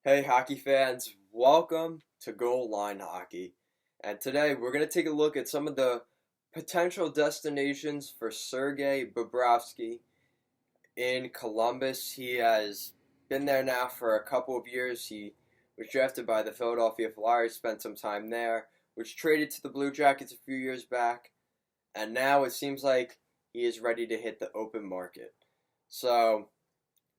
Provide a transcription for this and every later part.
Hey, hockey fans, welcome to Goal Line Hockey. And today we're going to take a look at some of the potential destinations for Sergei Bobrovsky in Columbus. He has been there now for a couple of years. He was drafted by the Philadelphia Flyers, spent some time there, was traded to the Blue Jackets a few years back, and now it seems like he is ready to hit the open market. So,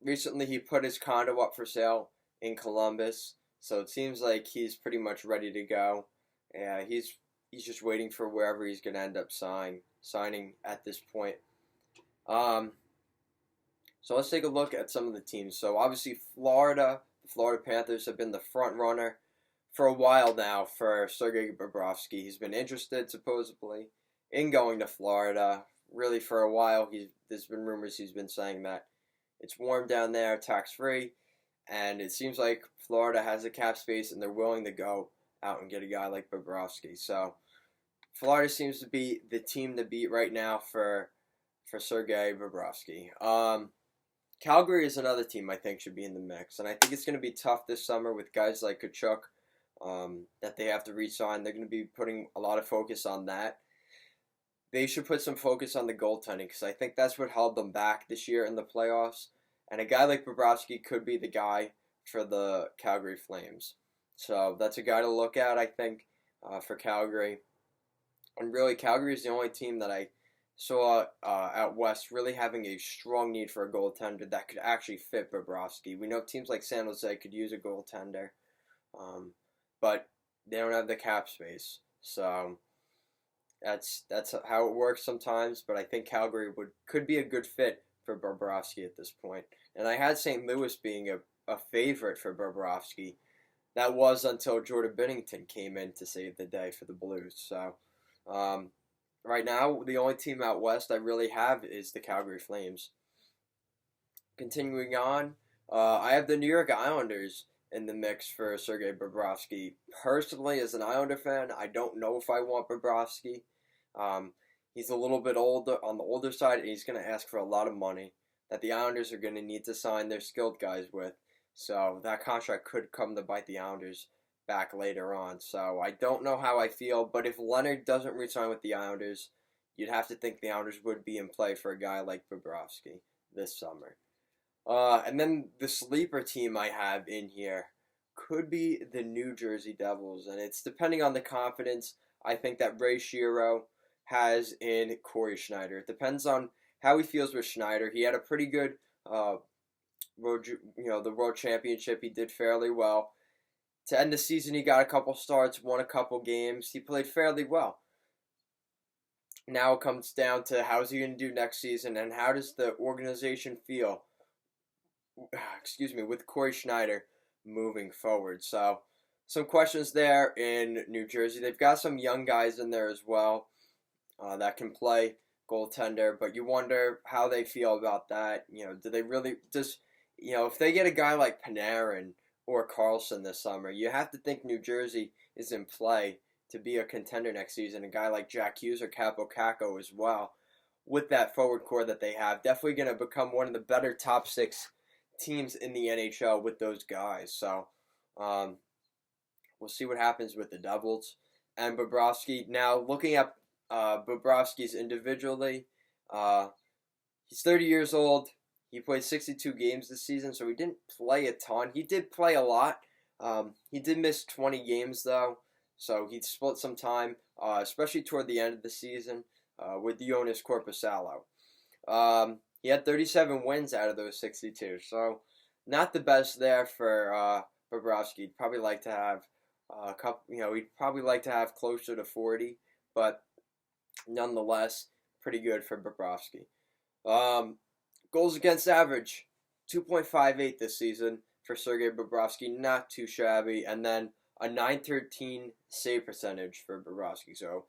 recently he put his condo up for sale in Columbus, so it seems like he's pretty much ready to go. Yeah, he's just waiting for wherever he's going to end up signing at this point. Um, so let's take a look at some of the teams. So obviously the Florida Panthers have been the front runner for a while now for Sergei Bobrovsky. He's been interested supposedly in going to Florida. Really for a while, there's been rumors he's been saying that it's warm down there, tax free, and it seems like Florida has the cap space and they're willing to go out and get a guy like Bobrovsky. So Florida seems to be the team to beat right now for Sergei Bobrovsky. Calgary is another team I think should be in the mix, and I think it's going to be tough this summer with guys like Kachuk that they have to re-sign. They're going to be putting a lot of focus on that. They should put some focus on the goaltending because I think that's what held them back this year in the playoffs. And a guy like Bobrovsky could be the guy for the Calgary Flames. So that's a guy to look at, I think, for Calgary. And really, Calgary is the only team that I saw out west really having a strong need for a goaltender that could actually fit Bobrovsky. We know teams like San Jose could use a goaltender, but they don't have the cap space. So that's how it works sometimes, but I think Calgary could be a good fit for Bobrovsky at this point. And I had St. Louis being a favorite for Bobrovsky. That was until Jordan Binnington came in to save the day for the Blues. So right now, the only team out west I really have is the Calgary Flames. Continuing on, I have the New York Islanders in the mix for Sergei Bobrovsky. Personally, as an Islander fan, I don't know if I want Bobrovsky. He's a little bit older on the older side, and he's going to ask for a lot of money that the Islanders are going to need to sign their skilled guys with. So that contract could come to bite the Islanders back later on. So I don't know how I feel, but if Leonard doesn't resign with the Islanders, you'd have to think the Islanders would be in play for a guy like Bobrovsky this summer. And then the sleeper team I have in here could be the New Jersey Devils, and it's depending on the confidence I think that Ray Shero has in Corey Schneider. It depends on how he feels with Schneider. He had a pretty good the World Championship. He did fairly well. To end the season, he got a couple starts, won a couple games. He played fairly well. Now it comes down to how's he going to do next season, and how does the organization feel with Corey Schneider moving forward. So some questions there in New Jersey. They've got some young guys in there as well that can play goaltender, but you wonder how they feel about that. Do they really if they get a guy like Panarin or Carlson this summer, you have to think New Jersey is in play to be a contender next season. A guy like Jack Hughes or Capo Caco as well, with that forward core that they have, definitely going to become one of the better top six teams in the NHL with those guys. So we'll see what happens with the Devils and Bobrovsky. Now looking at Bobrovsky's individually, he's 30 years old. He played 62 games this season, so he didn't play a ton. He did play a lot. He did miss 20 games though, so he split some time, especially toward the end of the season with Jonas Korpisalo. He had 37 wins out of those 62, so not the best there for Bobrovsky. He'd probably like to have a couple. He'd probably like to have closer to 40, but nonetheless, pretty good for Bobrovsky. Goals against average, 2.58 this season for Sergei Bobrovsky, not too shabby, and then a .913 save percentage for Bobrovsky. So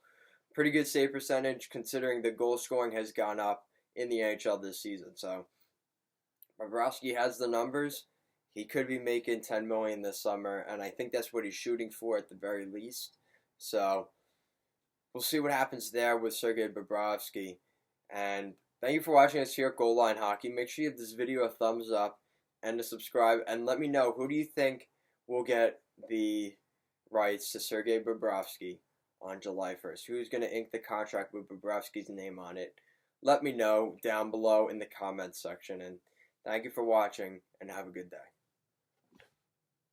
pretty good save percentage considering the goal scoring has gone up in the NHL this season. So Bobrovsky has the numbers. He could be making $10 million this summer, and I think that's what he's shooting for at the very least. So we'll see what happens there with Sergei Bobrovsky. And thank you for watching us here at Goal Line Hockey. Make sure you give this video a thumbs up and to subscribe, and let me know, who do you think will get the rights to Sergei Bobrovsky on July 1st? Who's going to ink the contract with Bobrovsky's name on it? Let me know down below in the comments section. And thank you for watching, and have a good day.